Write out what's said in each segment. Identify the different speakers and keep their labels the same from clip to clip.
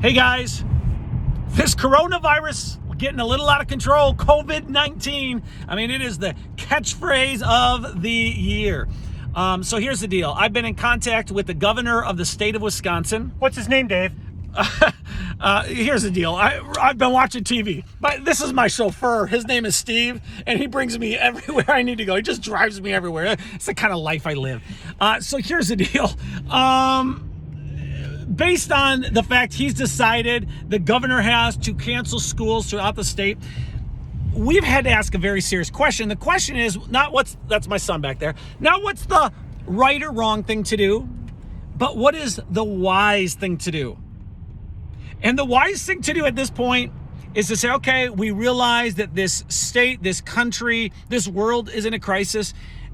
Speaker 1: Hey guys, this coronavirus getting a little out of control, COVID-19. I mean, it is the catchphrase of the year. So here's the deal. I've been in contact with the governor of the state of Wisconsin.
Speaker 2: What's his name, Dave?
Speaker 1: Here's the deal. I've been watching TV, but this is my chauffeur. His name is Steve, and he brings me everywhere I need to go. He just drives me everywhere. It's the kind of life I live. So here's the deal. Based on the fact he's decided the governor has to cancel schools throughout the state, we've had to ask a very serious question. The question is not that's my son back there, not what's the right or wrong thing to do, but what is the wise thing to do? And the wise thing to do at this point is to say, okay, we realize that this state, this country, this world is in a crisis,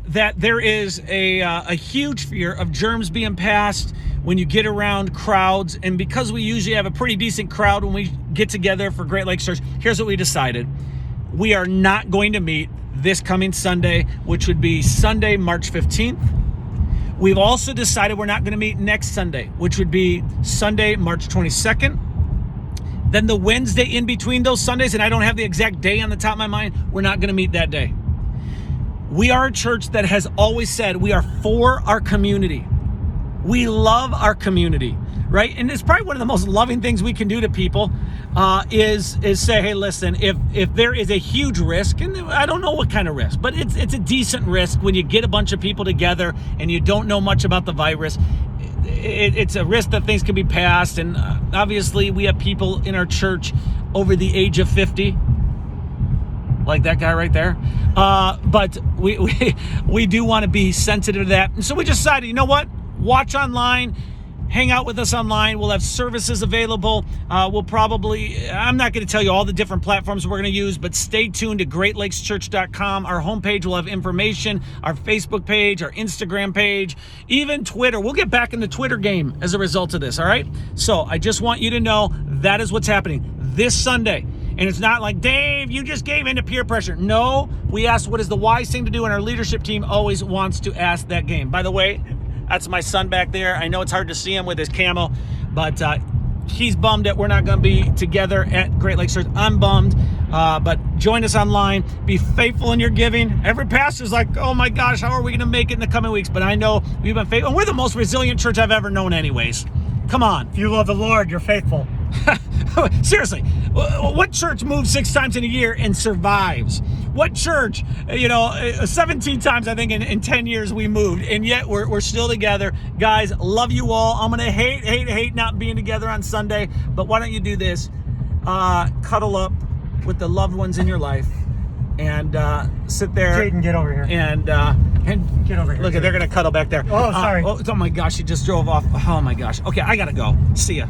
Speaker 1: that there is a huge fear of germs being passed when you get around crowds. And because we usually have a pretty decent crowd when we get together for Great Lakes Church, here's what we decided. We are not going to meet this coming Sunday, which would be Sunday, March 15th. We've also decided we're not going to meet next Sunday, which would be Sunday, March 22nd. Then the Wednesday in between those Sundays, and I don't have the exact day on the top of my mind, we're not going to meet that day. We are a church that has always said we are for our community. We love our community, right? And it's probably one of the most loving things we can do to people is say, hey, listen, if there is a huge risk, and I don't know what kind of risk, but it's a decent risk when you get a bunch of people together and you don't know much about the virus. It's a risk that things can be passed, and obviously we have people in our church over the age of 50, like that guy right there. But we do want to be sensitive to that, and so we decided, you know what? Watch online, hang out with us online. We'll have services available. I'm not going to tell you all the different platforms we're going to use, but stay tuned to greatlakeschurch.com. Our homepage will have information, our Facebook page, our Instagram page, even Twitter. We'll get back in the Twitter game as a result of this, all right? So I just want you to know that is what's happening this Sunday. And it's not like, Dave, you just gave in to peer pressure. No, we asked what is the wise thing to do, and our leadership team always wants to ask that game. By the way, that's my son back there. I know it's hard to see him with his camo, but he's bummed that we're not going to be together at Great Lakes Church. I'm bummed, but join us online. Be faithful in your giving. Every pastor's like, oh my gosh, how are we going to make it in the coming weeks? But I know we've been faithful. And we're the most resilient church I've ever known anyways. Come on.
Speaker 2: If you love the Lord, you're faithful.
Speaker 1: Seriously, what church moves 6 times in a year and survives? What church, 17 times I think in 10 years we moved, and yet we're still together. Guys, love you all. I'm going to hate not being together on Sunday, but why don't you do this? Cuddle up with the loved ones in your life and sit there.
Speaker 2: Jaden, get over here.
Speaker 1: And
Speaker 2: get over here.
Speaker 1: Look, they're going to cuddle back there.
Speaker 2: Oh, sorry.
Speaker 1: Oh my gosh, she just drove off. Oh my gosh. Okay, I got to go. See ya.